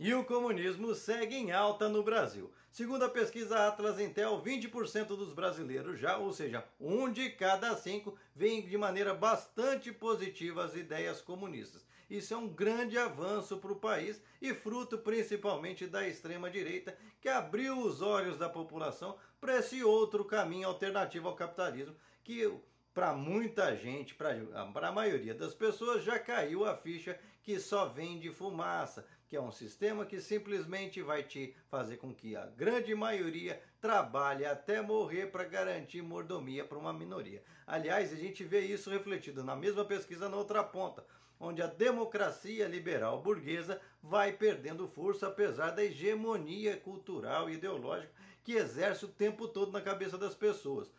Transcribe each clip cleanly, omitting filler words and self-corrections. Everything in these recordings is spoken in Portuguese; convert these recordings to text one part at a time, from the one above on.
E o comunismo segue em alta no Brasil. Segundo a pesquisa Atlas Intel, 20% dos brasileiros já, ou seja, 1 de cada 5, veem de maneira bastante positiva as ideias comunistas. Isso é um grande avanço para o país e fruto principalmente da extrema-direita, que abriu os olhos da população para esse outro caminho alternativo ao capitalismo, que para muita gente, para a maioria das pessoas, já caiu a ficha que só vende fumaça, que é um sistema que simplesmente vai te fazer com que a grande maioria trabalhe até morrer para garantir mordomia para uma minoria. Aliás, a gente vê isso refletido na mesma pesquisa na outra ponta, onde a democracia liberal burguesa vai perdendo força apesar da hegemonia cultural e ideológica que exerce o tempo todo na cabeça das pessoas,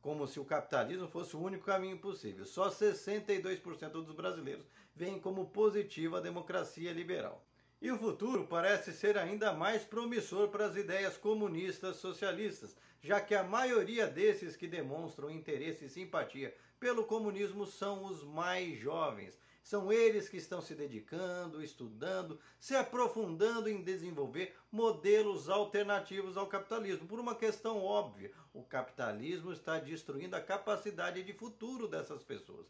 como se o capitalismo fosse o único caminho possível. Só 62% dos brasileiros veem como positiva a democracia liberal. E o futuro parece ser ainda mais promissor para as ideias comunistas socialistas, já que a maioria desses que demonstram interesse e simpatia pelo comunismo são os mais jovens. São eles que estão se dedicando, estudando, se aprofundando em desenvolver modelos alternativos ao capitalismo. Por uma questão óbvia, o capitalismo está destruindo a capacidade de futuro dessas pessoas.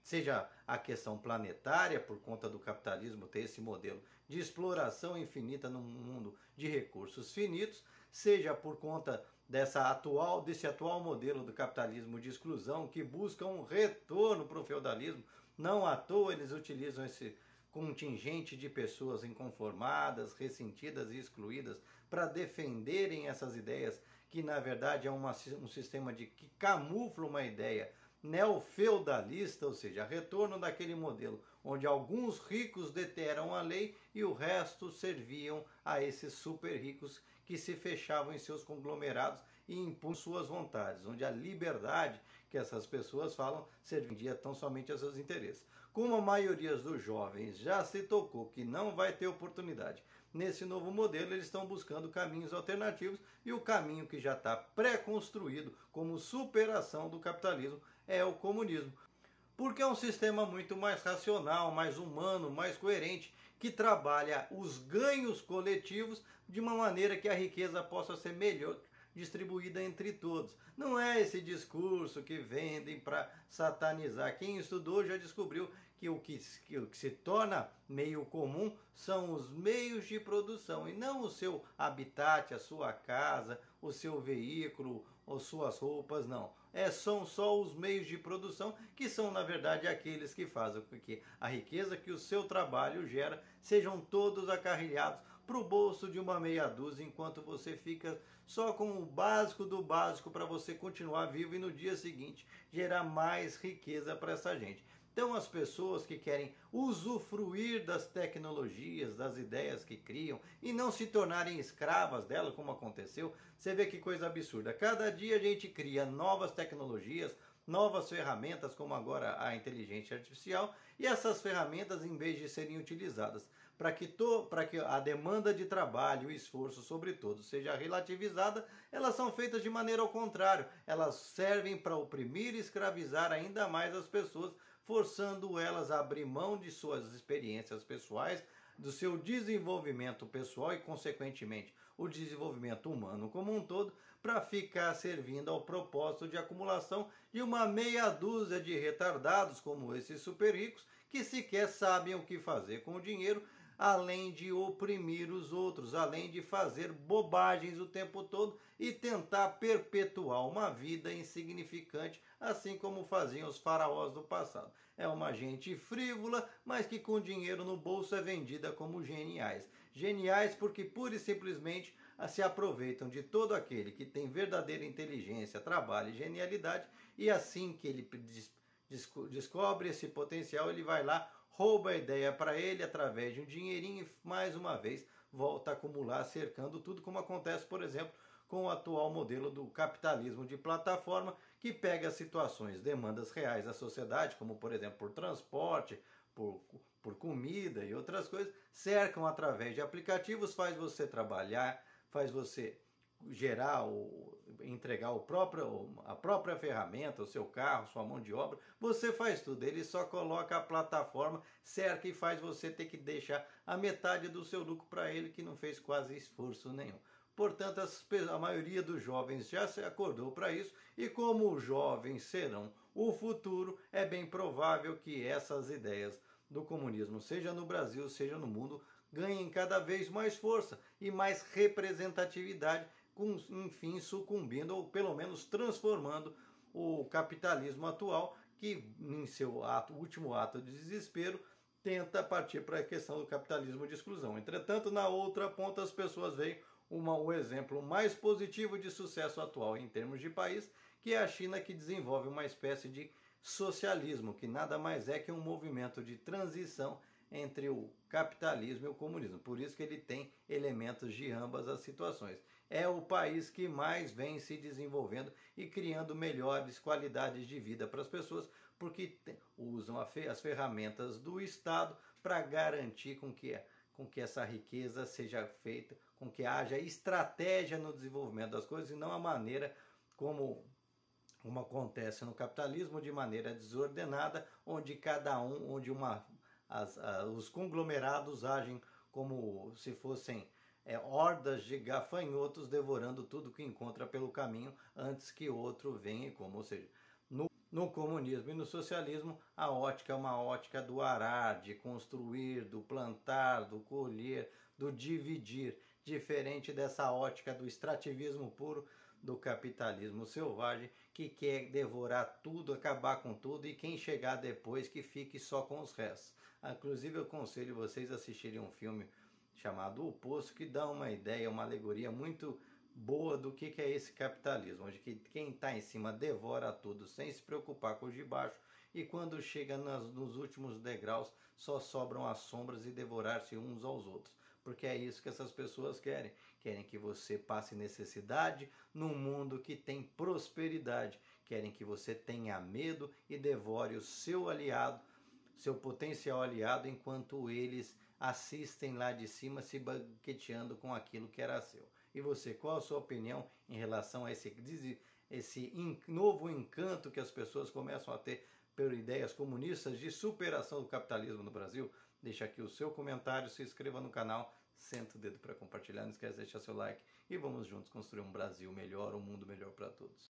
Seja a questão planetária, por conta do capitalismo ter esse modelo de exploração infinita num mundo de recursos finitos, seja por conta desse atual modelo do capitalismo de exclusão que busca um retorno para o feudalismo. Não à toa eles utilizam esse contingente de pessoas inconformadas, ressentidas e excluídas para defenderem essas ideias que na verdade é um sistema que camufla uma ideia neofeudalista, ou seja, retorno daquele modelo onde alguns ricos deteram a lei e o resto serviam a esses super ricos que se fechavam em seus conglomerados e impunham suas vontades, onde a liberdade que essas pessoas falam servia tão somente a seus interesses. Como a maioria dos jovens já se tocou que não vai ter oportunidade nesse novo modelo, eles estão buscando caminhos alternativos e o caminho que já está pré-construído como superação do capitalismo é o comunismo. Porque é um sistema muito mais racional, mais humano, mais coerente, que trabalha os ganhos coletivos de uma maneira que a riqueza possa ser melhor distribuída entre todos. Não é esse discurso que vendem para satanizar. Quem estudou já descobriu que o que se torna meio comum são os meios de produção e não o seu habitat, a sua casa, o seu veículo ou suas roupas, não. São só os meios de produção que são, na verdade, aqueles que fazem com que a riqueza que o seu trabalho gera sejam todos acarrilhados para o bolso de uma meia dúzia, enquanto você fica só com o básico do básico para você continuar vivo e no dia seguinte gerar mais riqueza para essa gente. Então as pessoas que querem usufruir das tecnologias, das ideias que criam e não se tornarem escravas dela, como aconteceu, você vê que coisa absurda. Cada dia a gente cria novas tecnologias, novas ferramentas, como agora a inteligência artificial, e essas ferramentas, em vez de serem utilizadas para que a demanda de trabalho e esforço sobre todos seja relativizada, elas são feitas de maneira ao contrário. Elas servem para oprimir e escravizar ainda mais as pessoas, forçando elas a abrir mão de suas experiências pessoais, do seu desenvolvimento pessoal e, consequentemente, o desenvolvimento humano como um todo, para ficar servindo ao propósito de acumulação de uma meia dúzia de retardados como esses super ricos, que sequer sabem o que fazer com o dinheiro, além de oprimir os outros, além de fazer bobagens o tempo todo e tentar perpetuar uma vida insignificante, assim como faziam os faraós do passado. É uma gente frívola, mas que com dinheiro no bolso é vendida como geniais. Geniais porque pura e simplesmente se aproveitam de todo aquele que tem verdadeira inteligência, trabalho e genialidade, e assim que ele descobre esse potencial, ele vai lá, rouba a ideia para ele através de um dinheirinho e mais uma vez volta a acumular, cercando tudo, como acontece, por exemplo, com o atual modelo do capitalismo de plataforma, que pega situações, demandas reais da sociedade, como por exemplo por transporte, por comida e outras coisas, cercam através de aplicativos, faz você trabalhar, faz você gerar, entregar a própria ferramenta, o seu carro, sua mão de obra, você faz tudo. Ele só coloca a plataforma, cerca e faz você ter que deixar a metade do seu lucro para ele, que não fez quase esforço nenhum. Portanto, a maioria dos jovens já se acordou para isso, e como os jovens serão o futuro, é bem provável que essas ideias do comunismo, seja no Brasil, seja no mundo, ganhem cada vez mais força e mais representatividade, enfim, sucumbindo ou pelo menos transformando o capitalismo atual, que em seu último ato de desespero tenta partir para a questão do capitalismo de exclusão. Entretanto, na outra ponta, as pessoas veem o exemplo mais positivo de sucesso atual em termos de país, que é a China, que desenvolve uma espécie de socialismo, que nada mais é que um movimento de transição entre o capitalismo e o comunismo. Por isso que ele tem elementos de ambas as situações. É o país que mais vem se desenvolvendo e criando melhores qualidades de vida para as pessoas, porque usam as ferramentas do Estado para garantir com que essa riqueza seja feita, com que haja estratégia no desenvolvimento das coisas, e não a maneira como acontece no capitalismo, de maneira desordenada, onde os conglomerados agem como se fossem hordas de gafanhotos devorando tudo que encontra pelo caminho antes que outro venha e coma. Ou seja, no comunismo e no socialismo, a ótica é uma ótica do arar, de construir, do plantar, do colher, do dividir, diferente dessa ótica do extrativismo puro do capitalismo selvagem, que quer devorar tudo, acabar com tudo, e quem chegar depois que fique só com os restos. Inclusive, eu aconselho vocês a assistirem um filme chamado O Poço, que dá uma ideia, uma alegoria muito boa do que é esse capitalismo, onde quem está em cima devora tudo sem se preocupar com os de baixo, e quando chega nos últimos degraus só sobram as sombras e devorar-se uns aos outros. Porque é isso que essas pessoas querem. Querem que você passe necessidade num mundo que tem prosperidade. Querem que você tenha medo e devore o seu aliado, seu potencial aliado, enquanto eles assistem lá de cima se banqueteando com aquilo que era seu. E você, qual a sua opinião em relação a esse novo encanto que as pessoas começam a ter por ideias comunistas de superação do capitalismo no Brasil? Deixa aqui o seu comentário, se inscreva no canal, senta o dedo para compartilhar, não esquece de deixar seu like, e vamos juntos construir um Brasil melhor, um mundo melhor para todos.